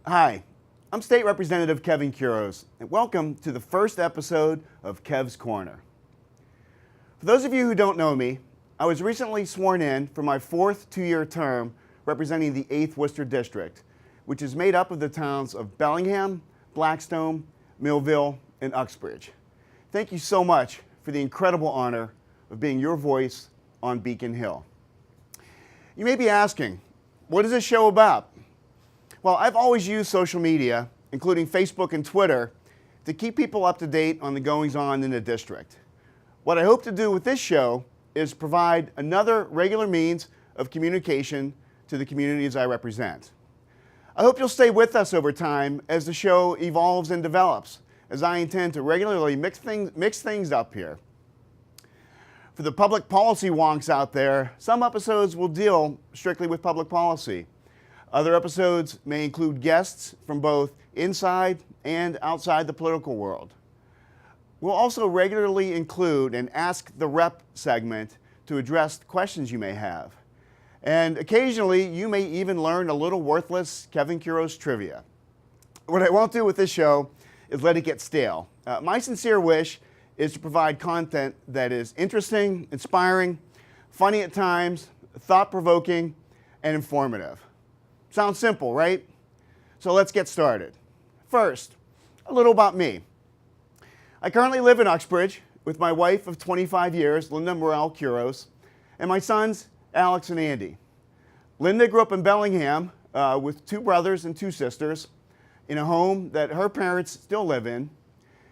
Hi, I'm State Representative Kevin Kuros, and welcome to the first episode of Kev's Corner. For those of you who don't know me, I was recently sworn in for my fourth two-year term representing the 8th Worcester District, which is made up of the towns of Bellingham, Blackstone, Millville, and Uxbridge. Thank you so much for the incredible honor of being your voice on Beacon Hill. You may be asking, what is this show about? Well, I've always used social media, including Facebook and Twitter, to keep people up to date on the goings-on in the district. What I hope to do with this show is provide another regular means of communication to the communities I represent. I hope you'll stay with us over time as the show evolves and develops, as I intend to regularly mix things up here. For the public policy wonks out there, some episodes will deal strictly with public policy. Other episodes may include guests from both inside and outside the political world. We'll also regularly include an Ask the Rep segment to address questions you may have. And occasionally, you may even learn a little worthless Kevin Kuros trivia. What I won't do with this show is let it get stale. My sincere wish is to provide content that is interesting, inspiring, funny at times, thought-provoking, and informative. Sounds simple, right? So let's get started. First, a little about me. I currently live in Uxbridge with my wife of 25 years, Linda Morel Kuros, and my sons, Alex and Andy. Linda grew up in Bellingham with two brothers and two sisters in a home that her parents still live in,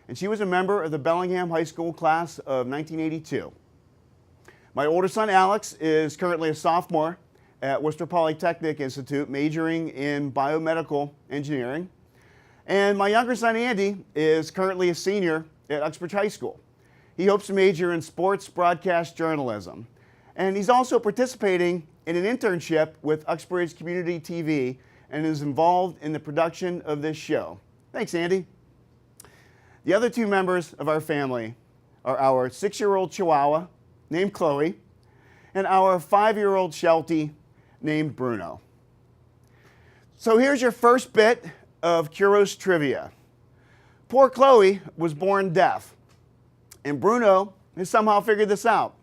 and she was a member of the Bellingham High School class of 1982. My older son, Alex, is currently a sophomore at Worcester Polytechnic Institute, majoring in biomedical engineering. And my younger son, Andy, is currently a senior at Uxbridge High School. He hopes to major in sports broadcast journalism. And he's also participating in an internship with Uxbridge Community TV and is involved in the production of this show. Thanks, Andy. The other two members of our family are our 6-year-old Chihuahua, named Chloe, and our 5-year-old Sheltie, named Bruno. So here's your first bit of Kuros trivia. Poor Chloe was born deaf, and Bruno has somehow figured this out.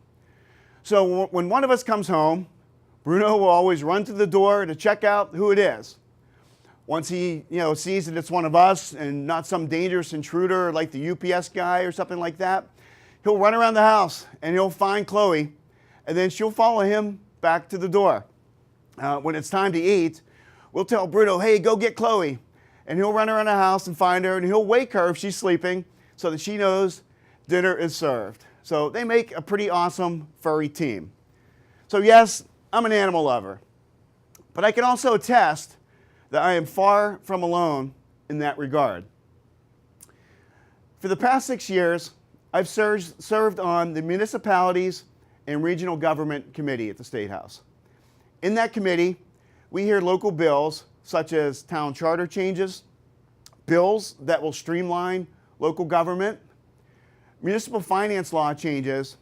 So when one of us comes home, Bruno will always run to the door to check out who it is. Once he sees that it's one of us and not some dangerous intruder like the UPS guy or something like that, he'll run around the house and he'll find Chloe, and then she'll follow him back to the door. When it's time to eat, we'll tell Bruno, hey, go get Chloe. And he'll run around the house and find her, and he'll wake her if she's sleeping so that she knows dinner is served. So they make a pretty awesome furry team. So yes, I'm an animal lover, but I can also attest that I am far from alone in that regard. For the past 6 years, I've served on the Municipalities and Regional Government Committee at the State House. In that committee, we hear local bills such as town charter changes, bills that will streamline local government, municipal finance law changes,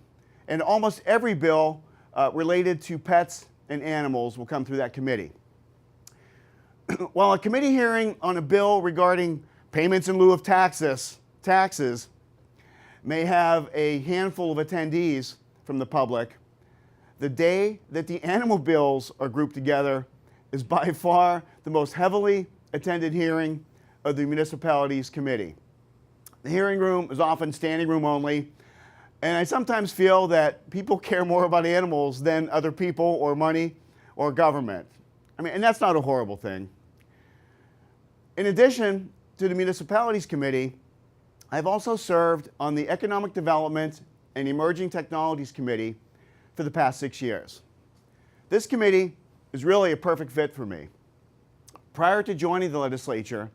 and almost every bill related to pets and animals will come through that committee. While a committee hearing on a bill regarding payments in lieu of taxes may have a handful of attendees from the public, the day that the animal bills are grouped together is by far the most heavily attended hearing of the Municipalities Committee. The hearing room is often standing room only, and I sometimes feel that people care more about animals than other people or money or government. And that's not a horrible thing. In addition to the Municipalities Committee, I've also served on the Economic Development and Emerging Technologies Committee for the past 6 years. This committee is really a perfect fit for me. Prior to joining the legislature,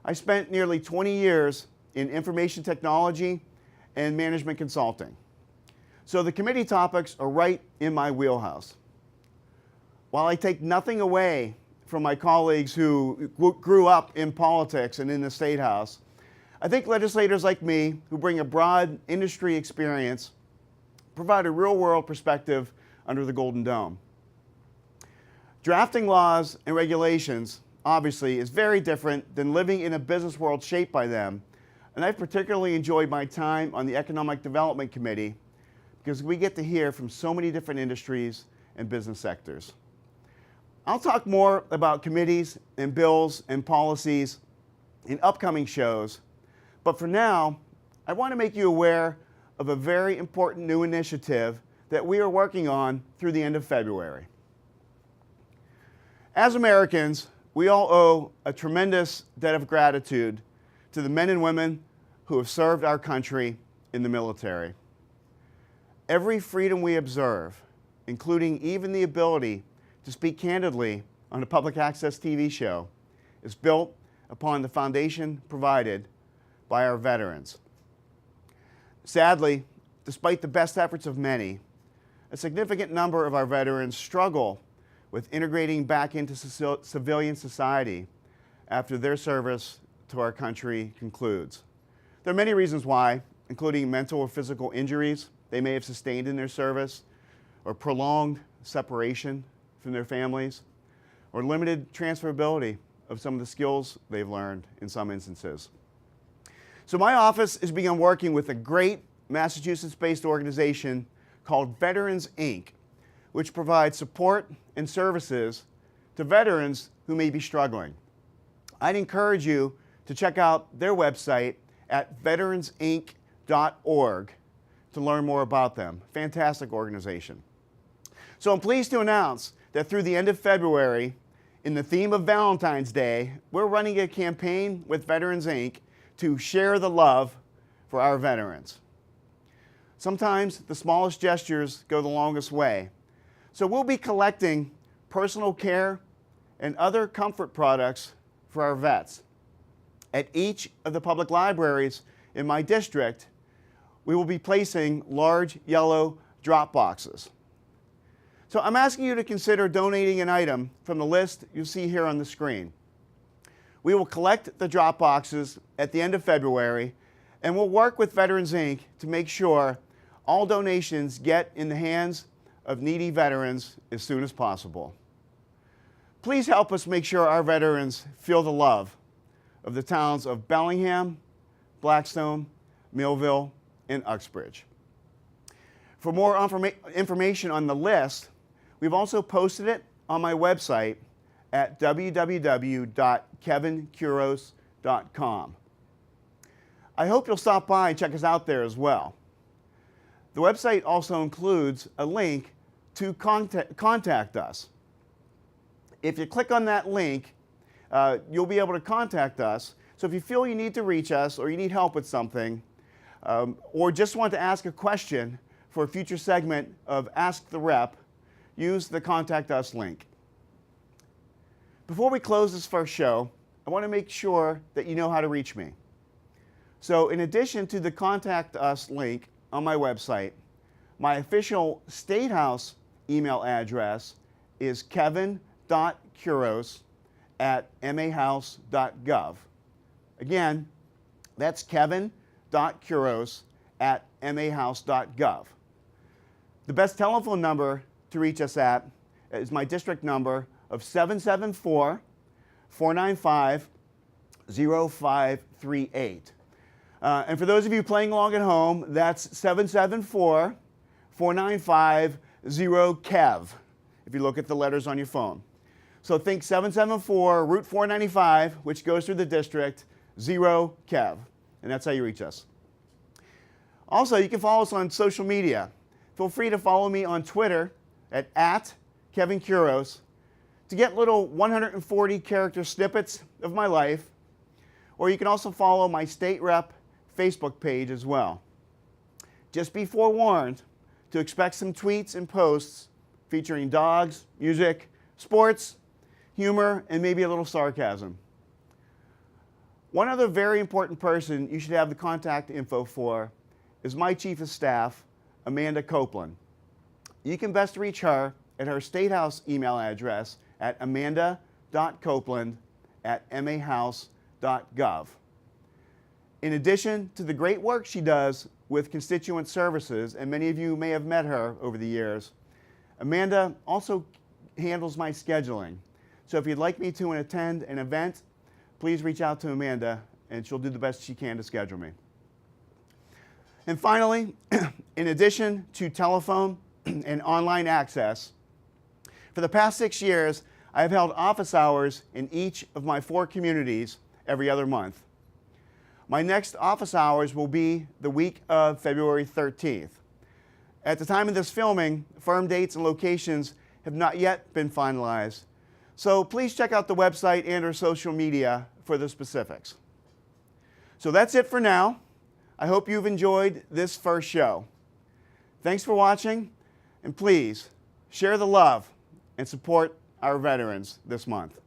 I spent nearly 20 years in information technology and management consulting. So the committee topics are right in my wheelhouse. While I take nothing away from my colleagues who grew up in politics and in the State House, I think legislators like me, who bring a broad industry experience, provide a real-world perspective under the Golden Dome. Drafting laws and regulations obviously, is very different than living in a business world shaped by them. And I've particularly enjoyed my time on the Economic Development Committee because we get to hear from so many different industries and business sectors. I'll talk more about committees and bills and policies in upcoming shows, but for now, I want to make you aware of a very important new initiative that we are working on through the end of February. As Americans, we all owe a tremendous debt of gratitude to the men and women who have served our country in the military. Every freedom we observe, including even the ability to speak candidly on a public access TV show, is built upon the foundation provided by our veterans. Sadly, despite the best efforts of many, a significant number of our veterans struggle with integrating back into civilian society after their service to our country concludes. There are many reasons why, including mental or physical injuries they may have sustained in their service, or prolonged separation from their families, or limited transferability of some of the skills they've learned in some instances. So my office has begun working with a great Massachusetts-based organization called Veterans, Inc., which provides support and services to veterans who may be struggling. I'd encourage you to check out their website at veteransinc.org to learn more about them. Fantastic organization. So I'm pleased to announce that through the end of February, in the theme of Valentine's Day, we're running a campaign with Veterans, Inc. to share the love for our veterans. Sometimes the smallest gestures go the longest way. So we'll be collecting personal care and other comfort products for our vets. At each of the public libraries in my district, we will be placing large yellow drop boxes. So I'm asking you to consider donating an item from the list you see here on the screen. We will collect the drop boxes at the end of February, and we'll work with Veterans, Inc. to make sure all donations get in the hands of needy veterans as soon as possible. Please help us make sure our veterans feel the love of the towns of Bellingham, Blackstone, Millville, and Uxbridge. For more information on the list, we've also posted it on my website at www.kevinkuros.com. I hope you'll stop by and check us out there as well. The website also includes a link to contact us. If you click on that link, you'll be able to contact us. So if you feel you need to reach us or you need help with something, or just want to ask a question for a future segment of Ask the Rep, use the Contact Us link. Before we close this first show, I want to make sure that you know how to reach me. So in addition to the Contact Us link on my website, my official State House email address is kevin.kuros@mahouse.gov. Again, that's kevin.kuros@mahouse.gov. The best telephone number to reach us at is my district number of 774-495-0538. And for those of you playing along at home, that's 774-495-0KEV, if you look at the letters on your phone. So think 774 Route 495, which goes through the district, 0KEV, and that's how you reach us. Also, you can follow us on social media. Feel free to follow me on Twitter at Kevin Kuros to get little 140-character snippets of my life, or you can also follow my State Rep Facebook page as well. Just be forewarned to expect some tweets and posts featuring dogs, music, sports, humor, and maybe a little sarcasm. One other very important person you should have the contact info for is my Chief of Staff, Amanda Copeland. You can best reach her at her State House email address at amanda.copeland@mahouse.gov. In addition to the great work she does with constituent services, and many of you may have met her over the years, Amanda also handles my scheduling. So if you'd like me to attend an event, please reach out to Amanda, and she'll do the best she can to schedule me. And finally, in addition to telephone and online access, for the past 6 years, I have held office hours in each of my 4 communities every other month. My next office hours will be the week of February 13th. At the time of this filming, firm dates and locations have not yet been finalized, so please check out the website and our social media for the specifics. So that's it for now. I hope you've enjoyed this first show. Thanks for watching, and please share the love and support our veterans this month.